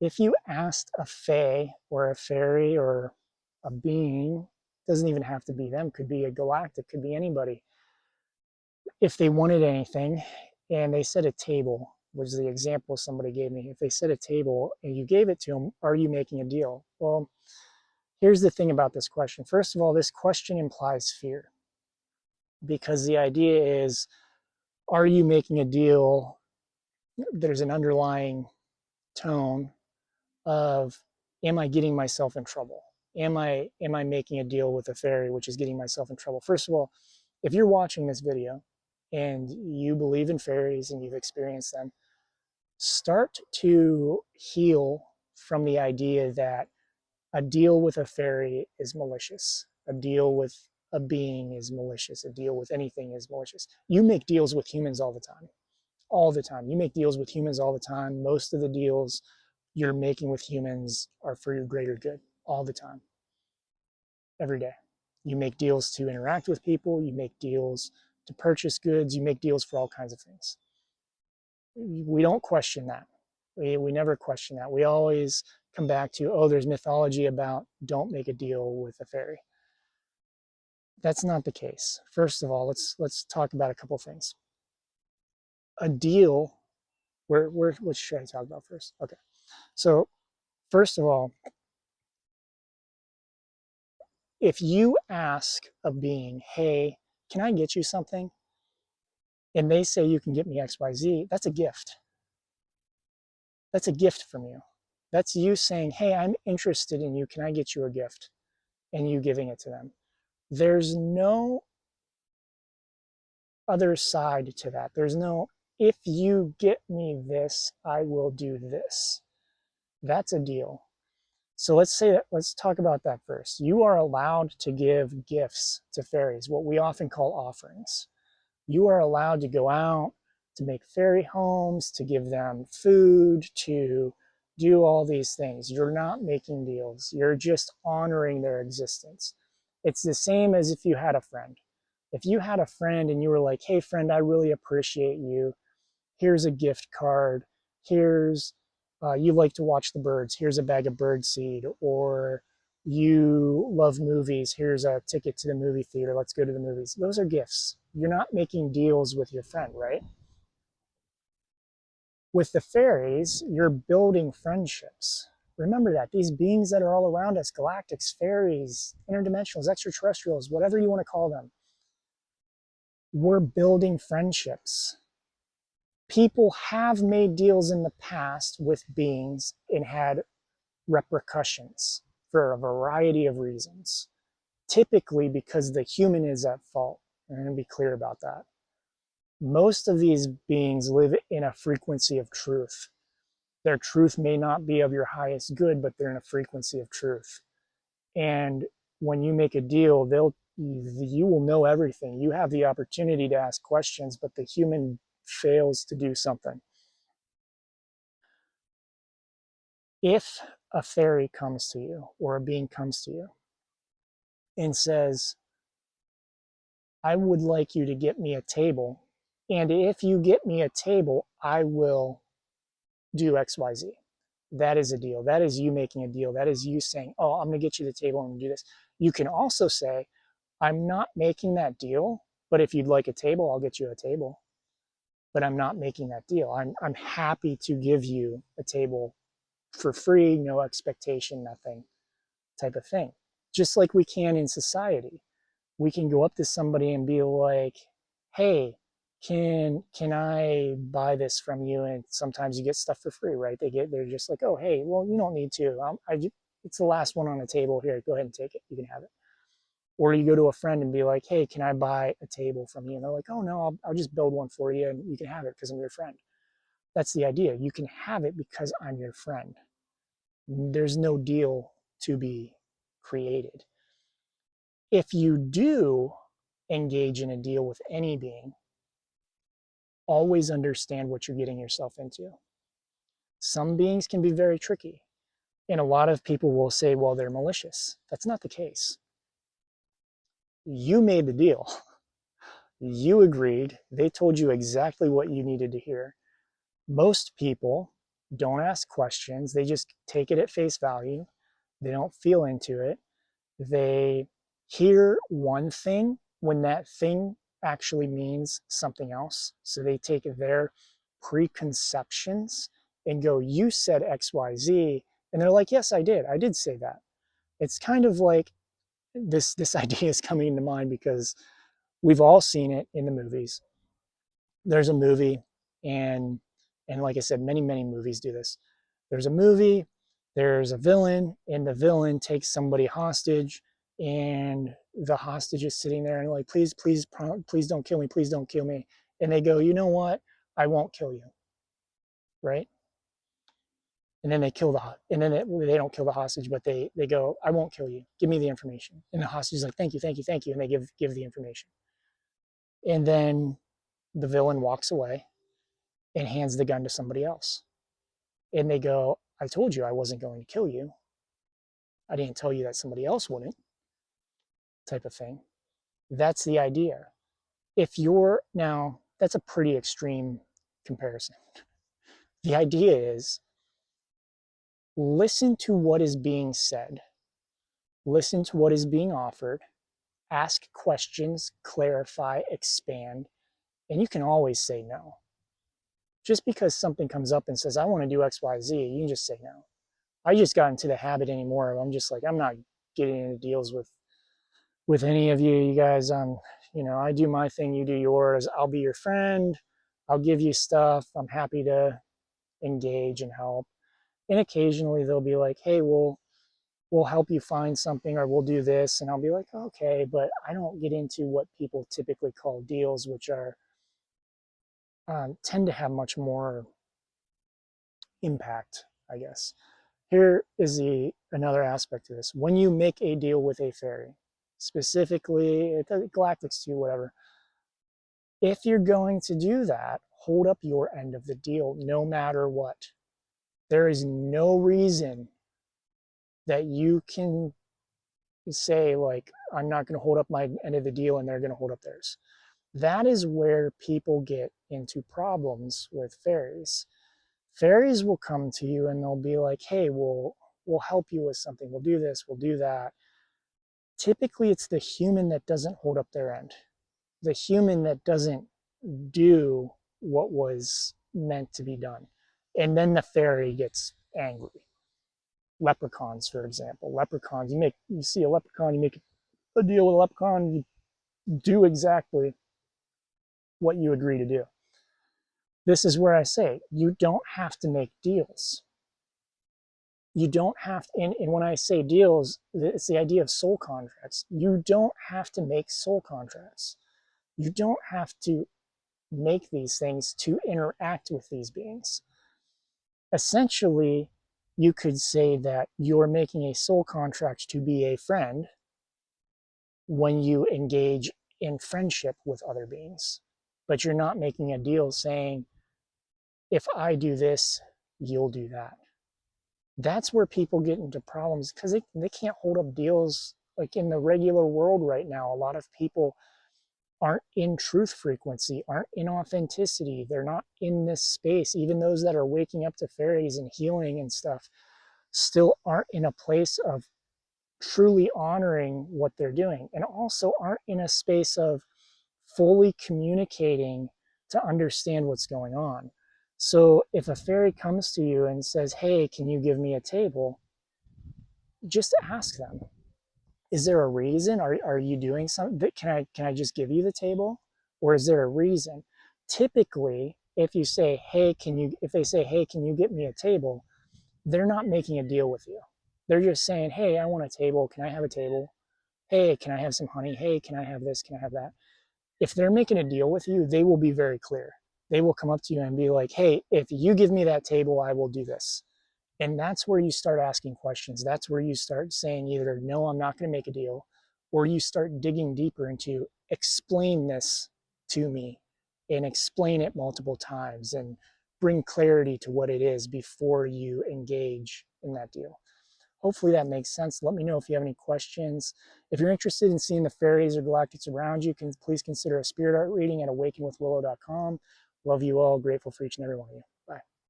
If you asked a fae or a fairy or a being, doesn't even have to be them, could be a galactic, could be anybody, if they wanted anything and they set a table, was the example somebody gave me. If they set a table and you gave it to them, are you making a deal? Well, here's the thing about this question. First of all, this question implies fear, because the idea is, are you making a deal? There's an underlying tone of, am I getting myself in trouble? Am I making a deal with a fairy, which is getting myself in trouble? First of all, if you're watching this video and you believe in fairies and you've experienced them, start to heal from the idea that a deal with a fairy is malicious. A deal with a being is malicious. A deal with anything is malicious. You make deals with humans all the time. All the time. You make deals with humans all the time. Most of the deals you're making with humans are for your greater good all the time, every day. You make deals to interact with people. You make deals to purchase goods. You make deals for all kinds of things. We don't question that. We never question that. We always come back to, oh, there's mythology about don't make a deal with a fairy. That's not the case. First of all, let's talk about a couple things. A deal, what should I talk about first? Okay. So first of all, if you ask a being, hey, can I get you something? And they say you can get me XYZ, that's a gift. That's a gift from you. That's you saying, hey, I'm interested in you. Can I get you a gift? And you giving it to them. There's no other side to that. There's no, if you get me this, I will do this. That's a deal. So let's talk about that first. You are allowed to give gifts to fairies, what we often call offerings. You are allowed to go out, to make fairy homes, to give them food, to do all these things. You're not making deals. You're just honoring their existence. It's the same as if you had a friend. If you had a friend and you were like, hey, friend, I really appreciate you. Here's a gift card. Here's, you like to watch the birds. Here's a bag of bird seed. Or you love movies. Here's a ticket to the movie theater. Let's go to the movies. Those are gifts. You're not making deals with your friend, right? With the fairies, you're building friendships. Remember that. These beings that are all around us, galactics, fairies, interdimensionals, extraterrestrials, whatever you want to call them, we're building friendships. People have made deals in the past with beings and had repercussions for a variety of reasons. Typically because the human is at fault. I'm going to be clear about that. Most of these beings live in a frequency of truth. Their truth may not be of your highest good, but they're in a frequency of truth. And when you make a deal, you will know everything. You have the opportunity to ask questions, but the human fails to do something. If a fairy comes to you or a being comes to you and says, I would like you to get me a table, and if you get me a table, I will do XYZ. That is a deal. That is you making a deal. That is you saying, oh, I'm going to get you the table and do this. You can also say, I'm not making that deal, but if you'd like a table, I'll get you a table. But I'm not making that deal. I'm happy to give you a table for free, no expectation, nothing type of thing. Just like we can in society. We can go up to somebody and be like, hey, can I buy this from you? And sometimes you get stuff for free, right? They're just like, oh, hey, well, you don't need to. It's the last one on the table here. Go ahead and take it. You can have it. Or you go to a friend and be like, hey, can I buy a table from you? And they're like, oh, no, I'll just build one for you and you can have it because I'm your friend. That's the idea. You can have it because I'm your friend. There's no deal to be created. If you do engage in a deal with any being, always understand what you're getting yourself into. Some beings can be very tricky. And a lot of people will say, well, they're malicious. That's not the case. You made the deal. You agreed. They told you exactly what you needed to hear. Most people don't ask questions. They just take it at face value. They don't feel into it. They hear one thing when that thing actually means something else. So they take their preconceptions and go, you said XYZ. And they're like, yes, I did. I did say that. It's kind of like this idea is coming to mind because we've all seen it in the movies. There's a movie, and like I said, many movies do this. There's a movie, there's a villain, and the villain takes somebody hostage, and the hostage is sitting there and like, please don't kill me, please don't kill me. And they go, you know what? I won't kill you, right? And then they kill and then they don't kill the hostage, but they go, I won't kill you. Give me the information. And the hostage is like, thank you, thank you, thank you, and they give the information. And then the villain walks away and hands the gun to somebody else. And they go, I told you I wasn't going to kill you. I didn't tell you that somebody else wouldn't, type of thing. That's the idea. If you're now, that's a pretty extreme comparison. The idea is listen to what is being said, listen to what is being offered, ask questions, clarify, expand, and you can always say no. Just because something comes up and says, I want to do XYZ, you can just say no. I just got into the habit anymore. I'm just like, I'm not getting into deals with any of you. You guys, I do my thing, you do yours. I'll be your friend. I'll give you stuff. I'm happy to engage and help. And occasionally they'll be like, hey, we'll help you find something, or we'll do this. And I'll be like, okay, but I don't get into what people typically call deals, which are tend to have much more impact, I guess. Here is another aspect of this. When you make a deal with a fairy, specifically galactics too, whatever, if you're going to do that, hold up your end of the deal no matter what. There is no reason that you can say, like, I'm not going to hold up my end of the deal and they're going to hold up theirs. That is where people get into problems with fairies. Fairies will come to you and they'll be like, hey, we'll help you with something. We'll do this, we'll do that. Typically, it's the human that doesn't hold up their end. The human that doesn't do what was meant to be done. And then the fairy gets angry. Leprechauns, for example. Leprechauns, you see a leprechaun, you make a deal with a leprechaun, you do exactly what you agree to do. This is where I say, you don't have to make deals. You don't have to, and when I say deals, it's the idea of soul contracts. You don't have to make soul contracts. You don't have to make these things to interact with these beings. Essentially, you could say that you're making a soul contract to be a friend when you engage in friendship with other beings. But you're not making a deal saying, if I do this, you'll do that. That's where people get into problems because they can't hold up deals like in the regular world right now. A lot of people aren't in truth frequency, aren't in authenticity. They're not in this space. Even those that are waking up to fairies and healing and stuff still aren't in a place of truly honoring what they're doing, and also aren't in a space of fully communicating to understand what's going on. So if a fairy comes to you and says, hey, can you give me a table? Just ask them, is there a reason? Are you doing something? Can I just give you the table? Or is there a reason? Typically, if they say, hey, can you get me a table? They're not making a deal with you. They're just saying, hey, I want a table. Can I have a table? Hey, can I have some honey? Hey, can I have this? Can I have that? If they're making a deal with you, they will be very clear. They will come up to you and be like, hey, if you give me that table, I will do this. And that's where you start asking questions. That's where you start saying either, no, I'm not going to make a deal, or you start digging deeper into explain this to me and explain it multiple times and bring clarity to what it is before you engage in that deal. Hopefully that makes sense. Let me know if you have any questions. If you're interested in seeing the fairies or galactics around you, please consider a spirit art reading at awakenwithwillow.com. Love you all. Grateful for each and every one of you.